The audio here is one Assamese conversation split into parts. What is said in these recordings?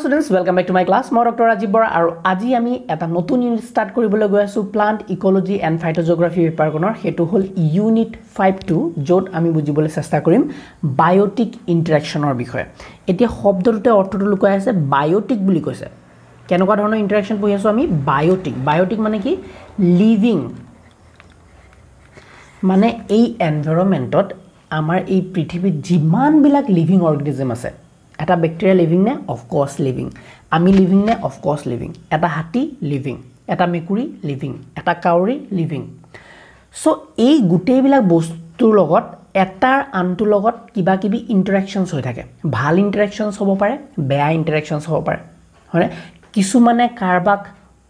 students, welcome back to my class. মই ডক্টৰ ৰাজীৱ বৰা আৰু আজি আমি এটা নতুন ইউনিট ষ্টাৰ্ট কৰিবলৈ গৈ আছো প্লান্ট ইকোলজি এণ্ড ফাইটোজিঅগ্ৰাফি পেপাৰখনৰ হেতু হল ইউনিট 52 য'ত আমি বুজিবলৈ চেষ্টা কৰিম বায়োটিক ইন্টাৰেকচনৰ বিষয়ে। এতিয়া শব্দটোতে অৰ্থটো লুকাই আছে বায়োটিক বুলি কৈছে। কেনেকুৱা ধৰণৰ ইন্টাৰেকচন পঢ়ি আছো আমি বায়োটিক মানে কি লিভিং মানে এই এনভাইৰনমেন্টত আমাৰ এই পৃথিৱীত যিমান বিলাক লিভিং অৰ্গানিজম আছে এটা ব্যাকটেৰিয়া লিভিং নে অফ কোৰ্স লিভিং আমি লিভিং নে অফ কোৰ্স লিভিং এটা হাতী লিভিং এটা মেকুৰী লিভিং এটা কাউৰী লিভিং সো এই গুটেইবিলাক বস্তুৰ লগত এটাৰ আনটোৰ লগত কিবা কিবি ইন্টাৰেকচনছ হৈ থাকে ভাল ইন্টাৰেকচনছ হ'ব পাৰে বেয়া ইন্টাৰেকচনছ হ'ব পাৰে হয়নে কিছুমানে কাৰবাক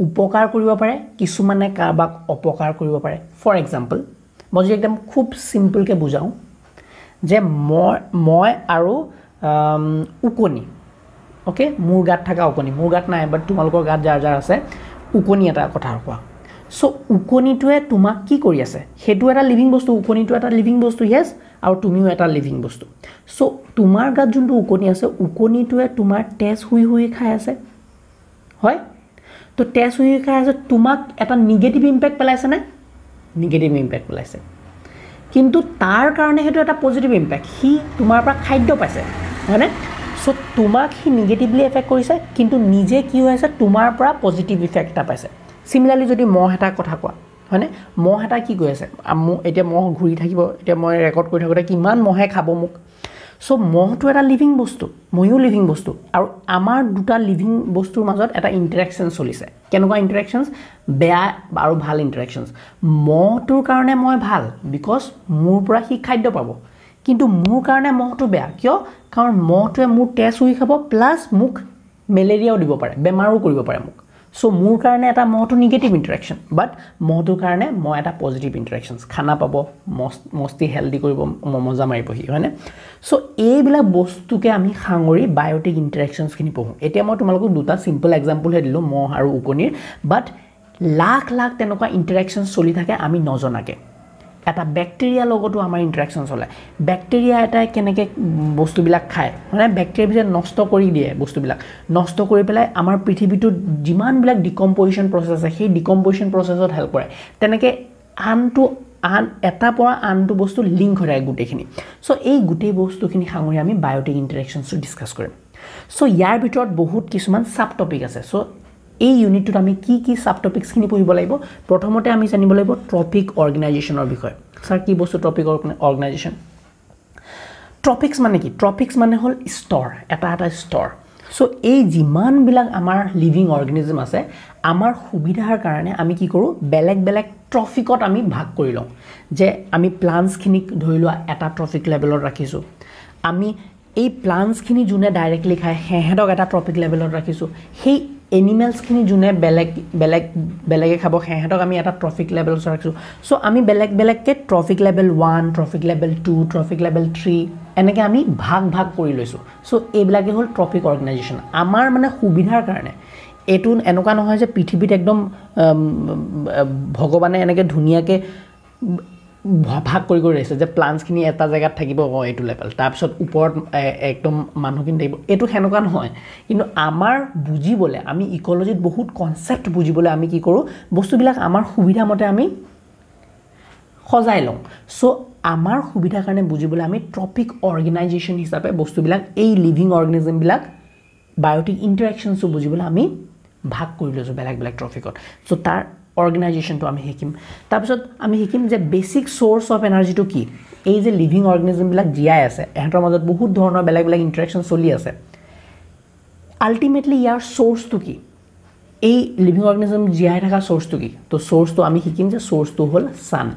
উপকাৰ কৰিব পাৰে কিছুমানে কাৰবাক অপকাৰ কৰিব পাৰে ফৰ এক্সাম্পল মই যদি একদম খুব সিম্পল কে বুজাও যে মই আৰু উকনি ওকে মোৰ গাত থাকা উকনি মোৰ গাত নাই বাট তোমালোকৰ গাত যাৰ যাৰ আছে উকনি এটা কথা কোৱা সো উকনিটোৱে তোমাক কি কৰি আছে হেতু এটা লিভিং বস্তু উকনিটো এটা লিভিং বস্তু ইয়েস আৰু তুমিও এটা লিভিং বস্তু সো তোমাৰ গাত যোনটো উকনি আছে উকনিটোৱে তোমাৰ তেজ হুই হুই খাই আছে হয় তো তেজ হুই খাই আছে তোমাক এটা নিগেটিভ ইমপ্যাক্ট পেলাইছে না নিগেটিভ ইমপ্যাক্ট পেলাইছে কিন্তু তাৰ কাৰণে হেতু এটা পজিটিভ ইমপ্যাক্ট হি তোমাৰ পৰা খাদ্য পাইছে হয়নে সো তোমাক হি নিগেটিভলি এফেক্ট কৰিছে কিন্তু নিজে কি হৈছে তোমাৰ পৰা পজিটিভ ইফেক্ট এটা পাইছে সিমিলাৰলি যদি মহ এটা কথা কোৱা হয়নে মহ এটা কি কৈ আছে এতিয়া মহ ঘুৰি থাকিব এতিয়া মই ৰেকৰ্ড কৰি থাকোতে কিমান মহে খাব মোক সো মহটো এটা লিভিং বস্তু ময়ো লিভিং বস্তু আৰু আমাৰ দুটা লিভিং বস্তুৰ মাজত এটা ইন্টাৰেকচন চলিছে কেনেকুৱা ইন্টাৰেকচনছ বেয়া আৰু ভাল ইন্টাৰেকচনছ মহটোৰ কাৰণে মই ভাল বিকজ মোৰ পৰা হি খাদ্য পাব কিন্তু মোৰ কাৰণে মহটো বেয়া কিয় কাৰণ মহটোৱে মোৰ তেজ হুই খাব প্লাস মোক মেলেৰিয়াও দিব পাৰে বেমাৰো কৰিব পাৰে মোক সো মোৰ কাৰণে এটা মহটো নিগেটিভ ইন্টাৰেকচন বাট মহটোৰ কাৰণে মই এটা পজিটিভ ইন্টাৰেকচনছ খানা পাব মস্তি হেলদি কৰিব মজা মাৰিবহি হয়নে সো এইবিলাক বস্তুকে আমি সাঙৰি বায়োটিক ইন্টাৰেকচনছ খিনি পঢ়ো এতিয়া মই তোমালোকক দুটা সিম্পল এক্সাম্পল হে দিলো মহ আৰু উকনিৰ বাট লাখ লাখ তেনেকুৱা ইন্টাৰেকচনছ চলি থাকে আমি নজনাকে এটা ব্যাকটেৰিয়া লগতো আমাৰ ইন্টাৰেকচন চলে ব্যাকটেৰিয়া এটা কেনেকে বস্তুবিলাক খায় মানে ব্যাকটেৰিয়া নষ্ট কৰি দিয়ে বস্তুবিলাক নষ্ট কৰি পেলাই আমাৰ পৃথিৱীটো যিমান বিলাক ডিকম্পোজিশন প্ৰসেছ আছে সেই ডিকম্পোজিশন প্ৰসেছত হেল্প কৰে তেনেকে আন এটা পৰা আনটো বস্তু লিংক হৈ যায় গুটেখিনি সো এই গুটে বস্তুখিনি সাঙৰি আমি বায়োটিক ইন্টাৰেকচনছ ডিসকাস কৰিম সো ইয়াৰ ভিতৰত বহুত কিছুমান সাব টপিক আছে সো এই ইউনিটটোত আমি কি সাব টপিকস খিনি পঢ়িব লাগিব প্ৰথমতে আমি জানিব লাগিব ট্ৰপিক অৰ্গানাইজেচনৰ বিষয় স্যাৰ কি বস্তু ট্ৰপিক অৰ্গানাইজেচন ট্ৰপিকস মানে কি ট্ৰপিকস মানে হল স্তৰ এটা স্তৰ সো এই যিমান বিলাক আমাৰ লিভিং অৰ্গানিজম আছে আমাৰ সুবিধাৰ কাৰণে আমি কি কৰো বেলেগ বেলেগ ট্ৰপিকত আমি ভাগ কৰি লওঁ যে আমি প্লান্টস খিনিক ধৰি লোৱা এটা ট্ৰপিক লেভেলত ৰাখিছো আমি এই প্লান্টস খিনি জুনে ডাইৰেক্টলি খায় হেহেতক এটা ট্ৰপিক লেভেলত ৰাখিছো সেই এনিমেলস খিনি জুনে বেলেগে খাব হেহেতক আমি এটা ট্ৰপিক লেভেলত ৰাখিছো সো আমি বেলেগ কে trophic level 1 trophic level 2 trophic level 3 এনেকে আমি ভাগ কৰি লৈছো সো এইবিলাকে হল ট্ৰপিক অৰ্গানাইজেচন আমাৰ মানে সুবিধাৰ কাৰণে এটু এনেকুৱা নহয় যে পৃথিৱীত একদম ভগৱানে এনেকে ধুনিয়াকে ভাগ কৰি ৰাখিছে যে প্লান্টস খিনি এটা জায়গাত থাকিব এটু লেভেল তাৰপিছত ওপৰত একদম মানুহখিনি থাকিব এটু হেনকা নহয় কিন্তু আমাৰ বুজিবলে আমি ইকোলজিত বহুত কনসেপ্ট বুজিবলে আমি কি কৰো বস্তুবিলাক আমাৰ সুবিধা মতে আমি সজাই লওঁ সো আমাৰ সুবিধাৰ কাৰণে বুজিবলে আমি ট্ৰপিক অৰ্গানাইজেচন হিচাপে বস্তুবিলাক এই লিভিং অৰ্গানিজম বিলাক বায়োটিক ইন্টাৰেকচনছ বুজিবলে আমি ভাগ কৰি লৈছো বেলেগ ট্ৰপিকত সো তাৰ অৰ্গানাইজেচন তো আমি হিকিম তাৰপিছত আমি হিকিম যে বেসিক সোৰ্স অফ এনাৰ্জি তো কি এই যে লিভিং অৰ্গানিজম বিলাক জিয়াই আছে এহতৰ মাজত বহুত ধৰণৰ বেলেগ ইন্টাৰেকচন চলি আছে আলটিমেটলি ইয়াৰ সোৰ্স তো কি এই লিভিং অৰ্গানিজম জিয়াই থকা সোর্স তো কি তো সোর্স তো আমি হিকিম যে সোর্স তো হল sun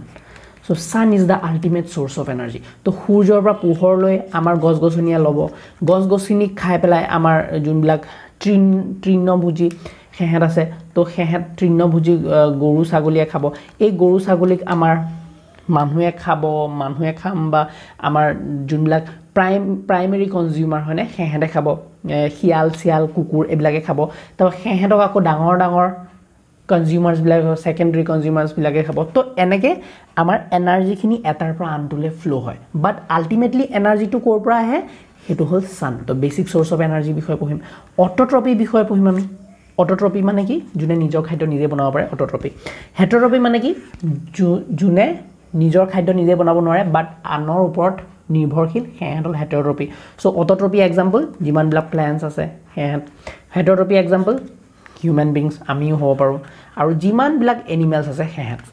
so sun is the ultimate source of energy তো সূৰ্যৰ পৰা পোহৰ লৈ আমাৰ গছগছনিয়া লব গছগছনি খাই পেলাই আমাৰ যোনবিলাক তৃণভোজী হেহেত আছে তো হেহেত তৃণভোজী গৰু ছাগলীয়ে খাব এই গৰু ছাগলীক আমাৰ মানুহে খাম বা আমাৰ যোনবিলাক প্ৰাইমাৰী কনজিউমাৰ হয়নে হেহেতে খাব শিয়াল কুকুৰ এবিলাকে খাব তো হেহেতক আকৌ ডাঙৰ কনজিউমাৰ্স বিলাক সেকেন্ডাৰী কনজিউমাৰ্স বিলাকে খাব তো এনেকে আমাৰ এনাৰ্জি খিনি এটাৰ পৰা আনটোলে ফ্লো হয় বাট আলটিমেটলি এনাৰ্জি টো কৰ পৰা আহে হেতু হল সান তো বেসিক সোৰ্স অফ এনাৰ্জি বিষয় পঢ়িম অটোট্ৰপি বিষয় পঢ়িম আমি অটোট্ৰপি মানে কি যোনে নিজৰ খাদ্য নিজে বনাব পাৰে অটোট্ৰপি হেটেৰট্ৰপি মানে কি যোনে নিজৰ খাদ্য নিজে বনাব নোৱাৰে বাট আনৰ ওপৰত নিৰ্ভৰশীল হেহতল হেটেৰট্ৰপি সো অটোট্ৰপি এক্সাম্পল যিমান বিলাক প্ল্যান্টস আছে হেটেৰট্ৰপি এক্সাম্পল হিউম্যান বিংস আমিও হ'ব পাৰো আৰু যিমান বিলাক এনিমেলস আছে হেহত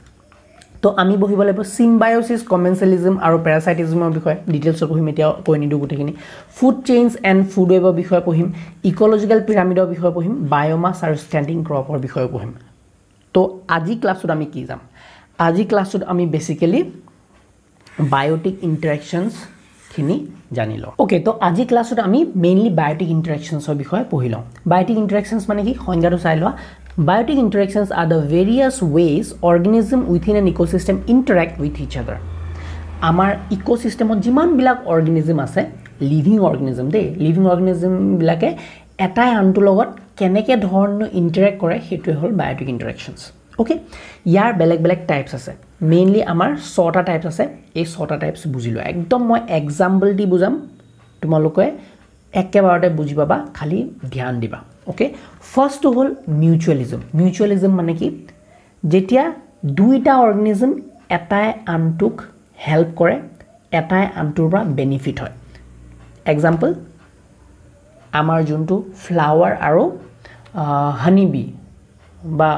তো আমি বহিব লাগিব সিম্বায়োসিস কমেন্সেলিজম আৰু প্যাৰাসাইটিজমৰ বিষয় ডিটেইলছত পঢ়িম এতিয়া কৈ নিদু গুটেখিনি ফুড চেইনস এন্ড ফুড ওয়েবৰ বিষয় পঢ়িম ইকোলজিক্যাল পিৰামিডৰ বিষয় পঢ়িম বায়োমাস আৰু স্ট্যান্ডিং ক্ৰপৰ বিষয় পঢ়িম তো আজি ক্লাছত আমি কি যাম আজি ক্লাছত আমি বেসিক্যালি বায়োটিক ইন্টাৰেকশনস খিনি জানি ল ওকে তো আজি ক্লাছত আমি মেইনলি বায়োটিক ইন্টাৰেকশনসৰ বিষয় পঢ়িল বায়োটিক ইন্টাৰেকশনস মানে কি সংজ্ঞাটো চাই লোৱা Biotic interactions are the various ways organisms within an ecosystem interact with each other. Amar ecosystem jiman bilak organism ase living organism de living organism bilake etai antu logot keneke dhorno interact kore hetu hol biotic interactions. Okay, yar belek types ase mainly amar 6ta types ase ei 6ta types bujilo ekdom moi example di bujam tumaloke একেবাৰতে বুজি পাবা খালি ধ্যান দিবা ওকে ফার্স্ট হল মিউচুয়ালিজম মানে কি যেতিয়া দুইটা অর্গানিজম এটাই আনটুক হেল্প কৰে এটাই আনটুৰ পৰা বেনিফিট হয় এক্সাম্পল আমাৰ যোনটো ফ্লাৱাৰ আৰু হানি বি বা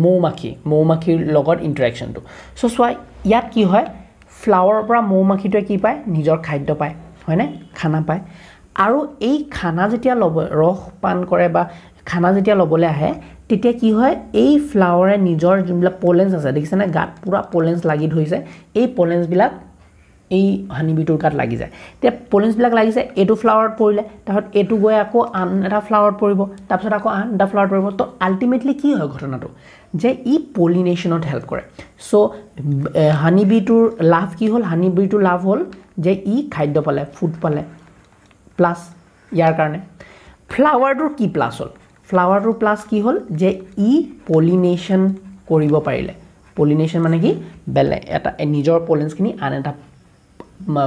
মৌমাখিৰ লগত ইন্টাৰেকশনটো সো সোৱা ইয়াত কি হয় ফ্লাৱাৰৰ পৰা মৌমাখিটোৱে কি পায় নিজৰ খাদ্য পায় হয়নে খানা পায় আৰু এই খানা যেতিয়া লব ৰস পান কৰে বা খানা যেতিয়া লবলে আহে তেতিয়া কি হয় এই ফ্লাৱাৰে নিজৰ যোনবিলাক পলেন্স আছে দেখিছানে গাত পুৰা পলেন্স লাগি ধৰিছে এই পলেন্স বিলাক এই হানিবিটোৰ গাত লাগি যায় তে পলেন্স বিলাক লাগিছে এটো ফ্লাৱাৰত পৰিলে তাৰপৰ এটো গৈ আকৌ আন এটা ফ্লাৱাৰত পৰিব তাৰপৰ আকৌ আন এটা ফ্লাৱাৰত পৰিব তো আলটিমেটলি কি হয় ঘটনাটো যে ই পলিনেশনত হেল্প কৰে সো হানিবিটোৰ লাভ কি হল হানিবিটোৰ লাভ হল যে ই খাদ্য পালে ফুড পালে প্লাস ইয়াৰ কাৰণে ফ্লাৱাৰটোৰ কি প্লাস হল ফ্লাৱাৰটোৰ প্লাস কি হল যে ই পলিনেশন কৰিব পাৰিলে পলিনেশন মানে কি বেলে এটা নিজৰ পলেন্সখিনি আন এটা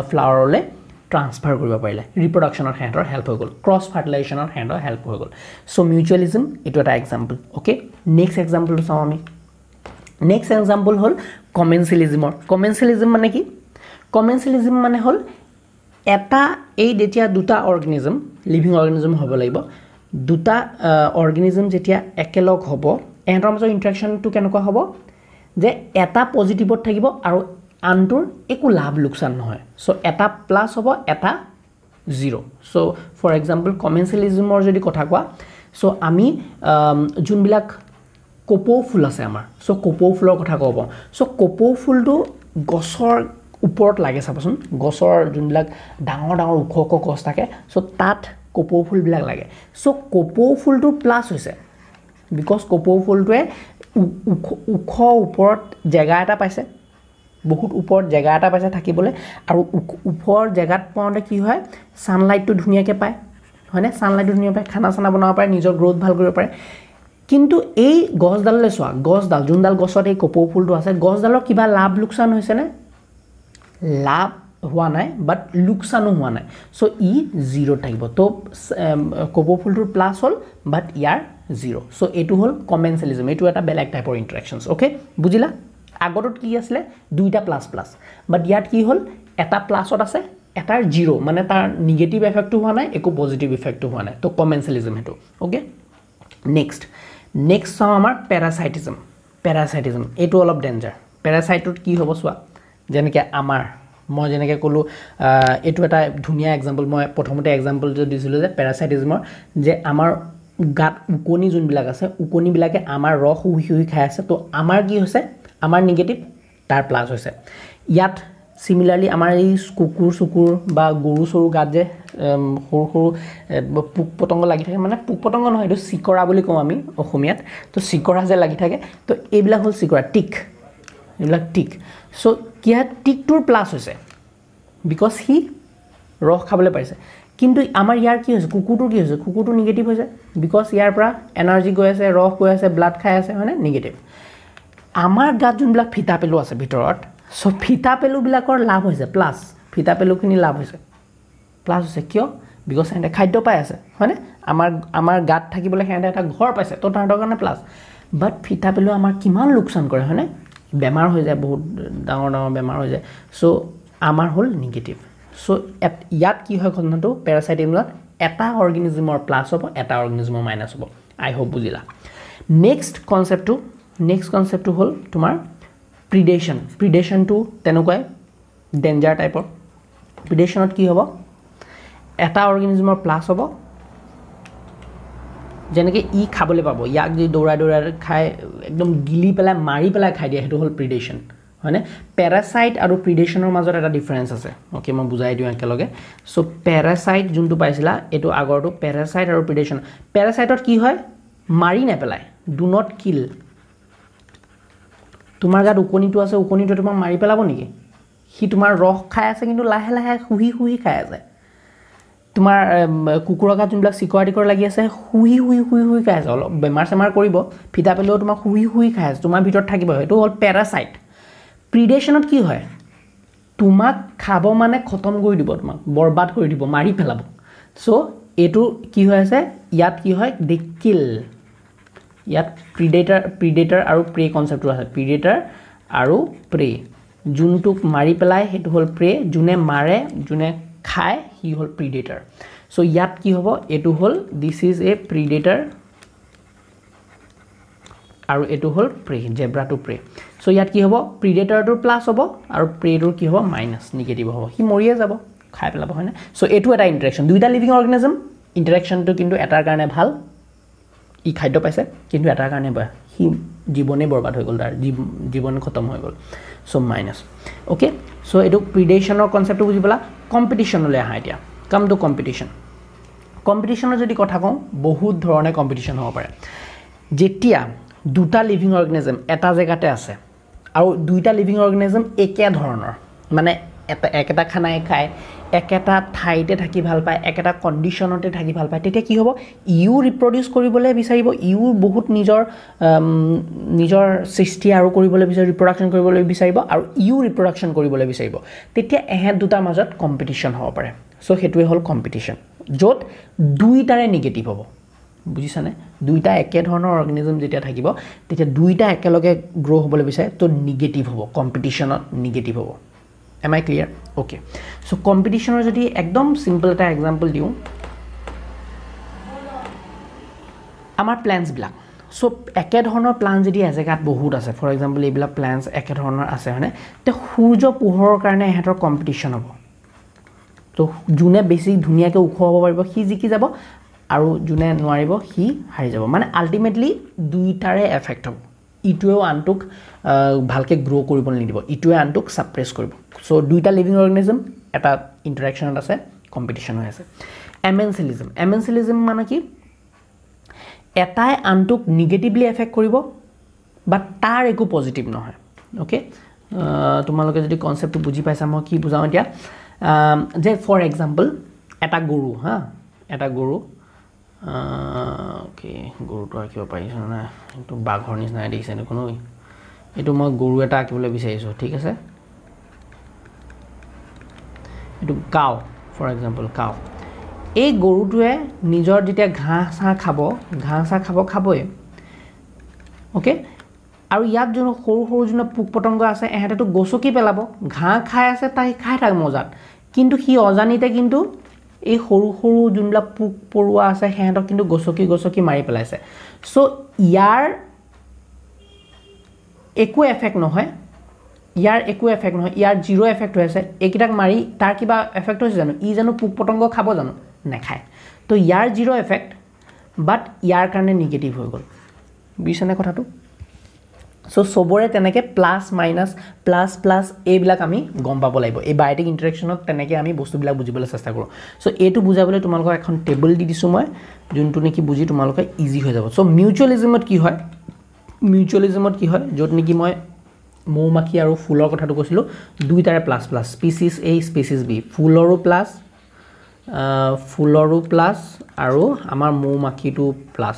ফ্লাৱাৰলে ট্ৰান্সফাৰ কৰিব পাৰিলে ৰিপ্ৰডাকচনৰ হেতৰ হেল্প হৈ গল ক্ৰছ ফাৰ্টিলাইজেশনৰ হেতৰ হেল্প হৈ গল সো মিউচুয়ালিজম এটো এটা এক্সাম্পল ওকে নেক্সট এক্সাম্পল চাও আমি নেক্সট এক্সাম্পল হল কমেন্সেলিজম মানে কি কমেন্সেলিজম মানে হল এটা এই যেতিয়া দুটা অর্গানিজম লিভিং অর্গানিজম হ'ব লাগিব দুটা অর্গানিজম যেতিয়া একেলগ হ'ব এহঁতৰ মাজৰ ইন্টাৰেকশনটো কেনেকুৱা হ'ব যে এটা পজিটিভত থাকিব আৰু আনটোৰ একো লাভ লোকসান নহয় সো এটা প্লাস হ'ব এটা জিরো সো ফৰ এক্সাম্পল কমেন্সেলিজমৰ যদি কথা কোৱা সো আমি যোনবিলাক কোপো ফুল আছে আমাৰ সো কোপো ফুলৰ কথা ক'ব সো কোপো ফুলটো গছৰ উপৰত লাগে চাবচোন গছৰ যোনবিলাক ডাঙৰ ওখ গছ থাকে সো তাত কোপো ফুল বিলাক লাগে সো কোপো ফুলটো প্লাস হৈছে বিকজ কোপো ফুলটোৱে ওখ ওপৰত জায়গা এটা পাইছে বহুত ওপৰত জায়গা এটা পাইছে থাকিবলৈ আৰু ওপৰ জায়গাত পাওঁতে কি হয় সানলাইটটো ধুনিয়াকে পায় হয়নে সানলাইটটো ধুনিয়া পায় খানা চানা বনাব পাৰে নিজৰ গ্ৰোথ ভাল কৰিব পাৰে কিন্তু এই গছডাললৈ চোৱা গছডাল যোনডাল গছত এই কোপো ফুলটো আছে গছডালৰ কিবা লাভ লোকসান হৈছে নে লাভ হোৱা নাই বাট লোকসানো হোৱা নাই সো ই জিৰো থাকিব তো কোপো ফুলটোৰ প্লাস হল বাট ইয়াৰ জিৰো সো এটো হল কমেন্সেলিজম এটো এটা বেলেগ টাইপৰ ইন্টাৰেকশনস ওকে বুজিলা আগতত কি আছিল দুইটা প্লাস বাট ইয়াত কি হল এটা প্লাসত আছে এটাৰ জিৰো মানে তাৰ নেগেটিভ ইফেক্টটো হোৱা নাই একো পজিটিভ ইফেক্টটো হোৱা নাই তো কমেন্সেলিজম হেতু ওকে নেক্সট চাও আমাৰ প্যাৰাসাইটিজম এটো অলপ ডেঞ্জাৰ প্যাৰাসাইটত কি হ'ব চোৱা যেনেকে আমাৰ মই যেনেকে কলো এটো এটা ধুনিয়া এক্সাম্পল মই প্ৰথমতে এক্সাম্পল যে দিছিলো যে প্যাৰাসাইটিজমৰ যে আমাৰ গাত উকনি যোন বিলাক আছে উকনি বিলাকে আমাৰ ৰস উহি খাই আছে তো আমাৰ কি হৈছে আমাৰ নেগেটিভ তাৰ প্লাস হৈছে ইয়াত সিমিলাৰলি আমাৰ এই কুকুৰ বা গৰু সৰু গাত যে সৰু পোক পতংগ লাগি থাকে মানে পোক পতংগ নহয় এটো সিকৰা বুলি কম আমি অসমীয়াত তো সিকৰা যে লাগি থাকে তো এইবিলাক হল সিকৰা টিক এইবিলাক টিক সো কিয়া টিকটোৰ প্লাস হৈছে বিকজ হি ৰস খাবলৈ পাইছে কিন্তু আমাৰ ইয়াৰ কি হৈছে কুকুৰটো কি হৈছে কুকুৰটো নেগেটিভ হৈছে বিকজ ইয়াৰ পৰা এনাৰ্জি গৈ আছে ৰস গৈ আছে ব্লাড খাই আছে হয়নে নেগেটিভ আমাৰ গাত যোনবিলাক ফিতা পেলু আছে ভিতৰত সো ফিতা পেলু বিলাকৰ লাভ হৈছে প্লাস ফিতা পেলুখিনি লাভ হৈছে প্লাছ হৈছে কিয় বিকজ সিহঁতে খাদ্য পাই আছে হয়নে আমাৰ গাত থাকিবলৈ সিহঁতে এটা ঘৰ পাইছে তো তাহাঁতৰ কাৰণে প্লাছ বাট ফিটা পেলুৱে আমাৰ কিমান লোকচান কৰে হয়নে বেমাৰ হৈ যায় বহুত ডাঙৰ ডাঙৰ বেমাৰ হৈ যায় চ' আমাৰ হ'ল নিগেটিভ চ' ইয়াত কি হয় ঘটনাটো পেৰাচাইটিজমত এটা অৰ্গেনিজমৰ প্লাছ হ'ব এটা অৰ্গেনিজমৰ মাইনাছ হ'ব আই হোপ বুজিলা নেক্সট কনচেপ্টটো হ'ল তোমাৰ প্ৰিডেশ্যনটো তেনেকুৱাই ডেঞ্জাৰ টাইপৰ প্ৰিডেশ্যনত কি হ'ব এটা অৰ্গেনিজমৰ প্লাছ হ'ব যেনেকৈ ই খাবলৈ পাব ইয়াক যদি দৌৰাই খাই একদম গিলি পেলাই মাৰি পেলাই খাই দিয়ে সেইটো হ'ল প্ৰিডেশ্যন হয়নে পেৰাচাইট আৰু প্ৰিডেশ্যনৰ মাজত এটা ডিফাৰেঞ্চ আছে অ'কে মই বুজাই দিওঁ একেলগে চ' পেৰাচাইট যোনটো পাইছিলা এইটো আগৰটো পেৰাচাইট আৰু প্ৰিডেশ্যন পেৰাচাইটত কি হয় মাৰি নেপেলায় ডু নট কিল তোমাৰ গাত ওকণিটো আছে ওকণিটো তোমাক মাৰি পেলাব নেকি সি তোমাৰ ৰস খাই আছে কিন্তু লাহে লাহে শুহি খাই আছে তোমাৰ কুকুৰৰ গাত যোনবিলাক চিকৰা লাগি আছে শুহি খাই আছে অলপ বেমাৰ চেমাৰ কৰিব ফিটা পেলেও তোমাক শুহি খাই আছে তোমাৰ ভিতৰত থাকিব সেইটো হ'ল পেৰাচাইট প্ৰিডেশ্যনত কি হয় তোমাক খাব মানে খতম কৰি দিব তোমাক বৰবাদ কৰি দিব মাৰি পেলাব চ' এইটো কি হৈ আছে ইয়াত কি হয় দে কিল ইয়াত প্ৰিডেটাৰ আৰু প্ৰে কনচেপ্টটো আছে প্ৰিডেটাৰ আৰু প্ৰে যোনটোক মাৰি পেলাই সেইটো হ'ল প্ৰে যোনে মাৰে যোনে খায় সি হ'ল প্ৰিডেটাৰ চ' ইয়াত কি হ'ব এইটো হ'ল দিছ ইজ এ প্ৰিডেটাৰ আৰু এইটো হ'ল প্ৰে জেব্ৰাটো প্ৰে চ' ইয়াত কি হ'ব প্ৰিডেটাৰটোৰ প্লাছ হ'ব আৰু প্ৰেটোৰ কি হ'ব মাইনাছ নিগেটিভ হ'ব সি মৰিয়ে যাব খাই পেলাব হয়নে চ' এইটো এটা ইণ্টাৰেকশ্যন দুইটা লিভিং অৰ্গেনিজম ইণ্টাৰেকশ্যনটো কিন্তু এটাৰ কাৰণে ভাল ই খাদ্য পাইছে কিন্তু এটাৰ কাৰণে বেয়া সি জীৱনেই বৰবাদ হৈ গ'ল তাৰ জীৱন খতম হৈ গ'ল চ' মাইনাছ অ'কে চ' এইটো প্ৰিডেশ্যনৰ কনচেপ্টটো বুজি পেলা কম্পিটিশ্যনলৈ আহা এতিয়া কাম টু কম্পিটিশ্যনৰ যদি কথা কওঁ বহুত ধৰণে কম্পিটিশ্যন হ'ব পাৰে যেতিয়া দুটা লিভিং অৰ্গেনিজম এটা জেগাতে আছে আৰু দুইটা লিভিং অৰ্গেনিজম একে ধৰণৰ মানে একেটা খানাই খায় একেটা ঠাইতে থাকি ভাল পায় একেটা কণ্ডিশ্যনতে থাকি ভাল পায় তেতিয়া কি হ'ব ইউ ৰিপ্ৰডিউচ কৰিবলৈ বিচাৰিব ইউ বহুত নিজৰ সৃষ্টি আৰু কৰিবলৈ বিচাৰিব ৰিপ্ৰডাকশ্যন কৰিবলৈ বিচাৰিব আৰু ইউ ৰিপ্ৰডাকশ্যন কৰিবলৈ বিচাৰিব তেতিয়া এহেঁত দুটাৰ মাজত কম্পিটিশ্যন হ'ব পাৰে চ' সেইটোৱে হ'ল কম্পিটিশ্যন য'ত দুইটাৰে নিগেটিভ হ'ব বুজিছানে দুইটা একে ধৰণৰ অৰ্গেনিজম যেতিয়া থাকিব তেতিয়া দুইটা একেলগে গ্ৰ' হ'বলৈ বিচাৰে তো নিগেটিভ হ'ব কম্পিটিশ্যনত নিগেটিভ হ'ব এম আই ক্লিয়াৰ অ'কে চ' কম্পিটিশ্যনৰ যদি একদম চিম্পল এটা এক্সাম্পল দিওঁ আমাৰ প্লেণ্টছবিলাক চ' একেধৰণৰ প্লাণ্ট যদি এজেগাত বহুত আছে ফৰ এক্সাম্পল এইবিলাক প্লেণ্টছ একেধৰণৰ আছে হয়নে তেতিয়া সূৰ্য পোহৰৰ কাৰণে ইহঁতৰ কম্পিটিশ্যন হ'ব তো যোনে বেছি ধুনীয়াকৈ ওখ হ'ব পাৰিব সি জিকি যাব আৰু যোনে নোৱাৰিব সি হাৰি যাব মানে আল্টিমেটলি দুইটাৰে এফেক্ট হ'ব ইটোৱেও আনটোক ভালকৈ গ্ৰ' কৰিবলৈ নিদিব ইটোৱে আনটোক ছাপ্ৰেছ কৰিব চ' দুইটা লিভিং অৰ্গেনিজম এটা ইণ্টাৰেকশ্যনত আছে কম্পিটিশ্যন হৈ আছে এমেনচিলিজম মানে কি এটাই আনটোক নিগেটিভলি এফেক্ট কৰিব বাট তাৰ একো পজিটিভ নহয় অ'কে তোমালোকে যদি কনচেপ্টটো বুজি পাইছা মই কি বুজাওঁ এতিয়া যে ফৰ এক্সাম্পল এটা গৰু অ'কে গৰুটো আঁকিব পাৰিছোঁ নাই এইটো বাঘৰ নিচিনাই দেখিছে দেখোন এইটো মই গৰু এটা আঁকিবলৈ বিচাৰিছোঁ ঠিক আছে এইটো কাউ ফৰ এক্সাম্পল কাউ এই গৰুটোৱে নিজৰ যেতিয়া ঘাঁহ চাহ খাবই অ'কে আৰু ইয়াত যোন সৰু যোন পোক পতংগ আছে এহেঁতেতো গছকি পেলাব ঘাঁহ খাই আছে তাই খাই থাক মজাত কিন্তু সি অজানিতে কিন্তু এই সৰু যোনবিলাক পোক পৰুৱা আছে সিহঁতক কিন্তু গছকি মাৰি পেলাইছে চ' ইয়াৰ একো এফেক্ট নহয় ইয়াৰ জিৰ' এফেক্ট হৈ আছে এইকেইটাক মাৰি তাৰ কিবা এফেক্ট হৈছে জানো ই জানো পোক পতংগ খাব জানো নেখায় তো ইয়াৰ জিৰ' এফেক্ট বাট ইয়াৰ কাৰণে নিগেটিভ হৈ গ'ল বুজিছেনে কথাটো চ' চবৰে তেনেকৈ প্লাছ মাইনাছ প্লাছ এইবিলাক আমি গম পাব লাগিব এই বায়'টিক ইণ্টাৰেকশ্যনত তেনেকৈ আমি বস্তুবিলাক বুজিবলৈ চেষ্টা কৰোঁ চ' এইটো বুজাবলৈ তোমালোকক এখন টেবুল দি দিছোঁ মই যোনটো নেকি বুজি তোমালোকে ইজি হৈ যাব চ' মিউচুৱেলিজমত কি হয় য'ত নেকি মই মৌমাখি আৰু ফুলৰ কথাটো কৈছিলোঁ দুইটাৰে plus species A species B ফুলৰো প্লাছ আৰু আমাৰ মৌমাখিটো প্লাছ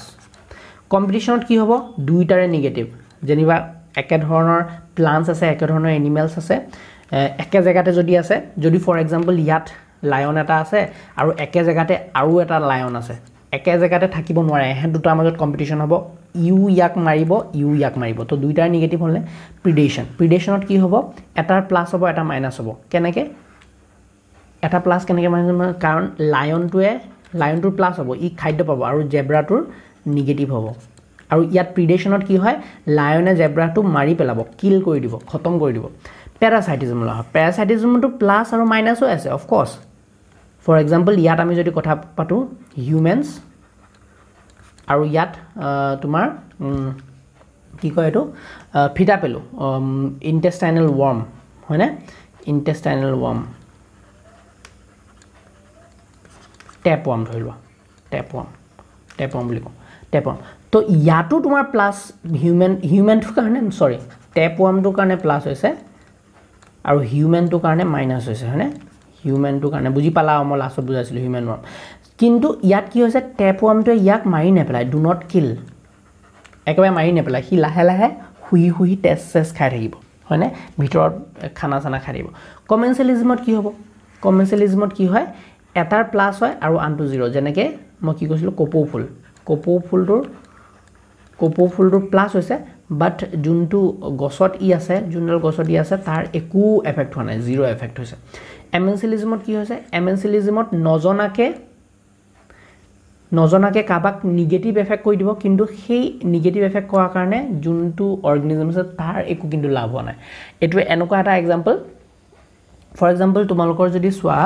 কম্পিটিশ্যনত কি হ'ব দুইটাৰে নিগেটিভ যেনিবা একেধৰণৰ প্লাণ্টছ আছে একেধৰণৰ এনিমেলছ আছে একে জেগাতে যদি আছে যদি ফৰ এক্সাম্পল ইয়াত লায়ন এটা আছে আৰু একে জেগাতে আৰু এটা লায়ন আছে একে জেগাতে থাকিব নোৱাৰে এহেন দুটাৰ মাজত কম্পিটিশ্যন হ'ব ইউ ইয়াক মাৰিব তো দুইটাৰ নিগেটিভ হ'লে প্ৰিডেশ্যনত কি হ'ব এটাৰ প্লাছ হ'ব এটা মাইনাছ হ'ব কেনেকৈ এটা প্লাছ কেনেকৈ মাইনাছ হ'ব কাৰণ লায়নটোৰ প্লাছ হ'ব ই খাদ্য পাব আৰু জেব্ৰাটোৰ নিগেটিভ হ'ব আৰু ইয়াত প্ৰিডেশ্যনত কি হয় লায়নে জেব্ৰাটো মাৰি পেলাব কিল কৰি দিব খতম কৰি দিব পেৰাচাইটিজম লোৱা হয় পেৰাচাইটিজমটো প্লাছ আৰু মাইনাছো আছে অফক'ৰ্ছ ফৰ এক্সাম্পল ইয়াত আমি যদি কথা পাতোঁ হিউমেনছ আৰু ইয়াত তোমাৰ কি কয় এইটো ফিটা পেলো ইণ্টেষ্টাইনেল ৱৰ্ম হয়নে ইণ্টেষ্টাইনেল ৱৰ্ম টেপ ৱৰ্ম ধৰি লোৱা টেপ ৱৰ্ম বুলি কওঁ টেপ ৱৰ্ম তো ইয়াতো তোমাৰ প্লাছ হিউমেনটোৰ কাৰণে চৰি টেপ ৱৰ্মটোৰ কাৰণে প্লাছ হৈছে আৰু হিউমেনটোৰ কাৰণে মাইনাছ হৈছে হয়নে হিউমেনটোৰ কাৰণে বুজি পালা মই লাষ্টত বুজাইছিলোঁ হিউমেন ৱৰ্ম কিন্তু ইয়াত কি হৈছে টেপ ৱৰ্মটোৱে ইয়াক মাৰি নেপেলায় ডু নট কিল একেবাৰে মাৰি নেপেলায় সি লাহে লাহে শুই তেজ খাই থাকিব হয়নে ভিতৰত খানা চানা খাই থাকিব কমেনচেলিজমত কি হ'ব কমেনচেলিজমত কি হয় এটাৰ প্লাছ হয় আৰু আনটো জিৰ' যেনেকৈ মই কি কৈছিলোঁ কপৌ ফুলটোৰ প্লাছ হৈছে বাট যোনটো গছত আছে যোনডাল গছত আছে তাৰ একো এফেক্ট হোৱা নাই জিৰ' এফেক্ট হৈছে এমেনচেলিজমত কি হৈছে এমেনচেলিজমত নজনাকৈ কাৰোবাক নিগেটিভ এফেক্ট কৰি দিব কিন্তু সেই নিগেটিভ এফেক্ট কৰাৰ কাৰণে যোনটো অৰ্গেনিজম আছে তাৰ একো কিন্তু লাভ হোৱা নাই এইটোৱে এনেকুৱা এটা এক্সাম্পল ফৰ এক্সাম্পল তোমালোকৰ যদি চোৱা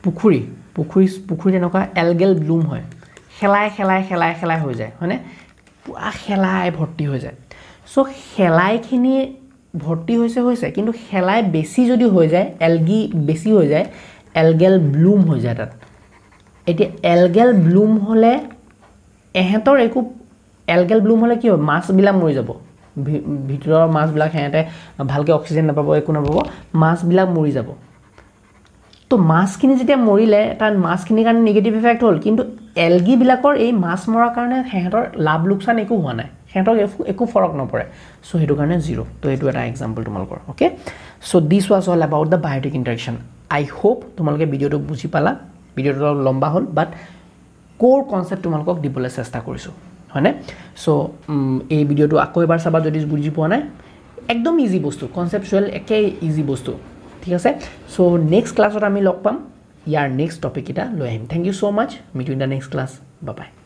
পুখুৰীত এনেকুৱা এলগেল ব্লুম হয় খেলাই হৈ যায় হয়নে পুৰা খেলাই ভৰ্তি হৈ যায় চ' খেলাইখিনি ভৰ্তি হৈছে কিন্তু খেলাই বেছি যদি হৈ যায় এলগি বেছি হৈ যায় এলগেল ব্লুম হৈ যায় তাত এতিয়া এলগেল ব্লুম হ'লে এহেঁতৰ একো এলগেল ব্লুম হ'লে কি হ'ব মাছবিলাক মৰি যাব ভিতৰৰ মাছবিলাক সিহঁতে ভালকৈ অক্সিজেন নাপাব একো নাপাব মাছবিলাক মৰি যাব তো মাছখিনি যেতিয়া মৰিলে তাৰ মাছখিনিৰ কাৰণে নিগেটিভ এফেক্ট হ'ল কিন্তু এলগিবিলাকৰ এই মাছ মৰাৰ কাৰণে সিহঁতৰ লাভ লোকচান একো হোৱা নাই সিহঁতৰ একো ফৰক নপৰে চ' সেইটো কাৰণে জিৰ' তো এইটো এটা এক্সাম্পল তোমালোকৰ okay so' this was all about the biotic interaction I hope তোমালোকে ভিডিঅ'টো বুজি পালা ভিডিঅ'টো অলপ লম্বা হ'ল বাট ক'ৰ কনচেপ্ট তোমালোকক দিবলৈ চেষ্টা কৰিছোঁ হয়নে চ' এই ভিডিঅ'টো আকৌ এবাৰ চাবা যদি বুজি পোৱা নাই একদম ইজি বস্তু কনচেপচুৱেল একে ইজি বস্তু ঠিক আছে চ' নেক্সট ক্লাছত আমি লগ পাম ইয়াৰ নেক্সট টপিক এটা লৈ আহিম thank you so' much meet you in the next class bye by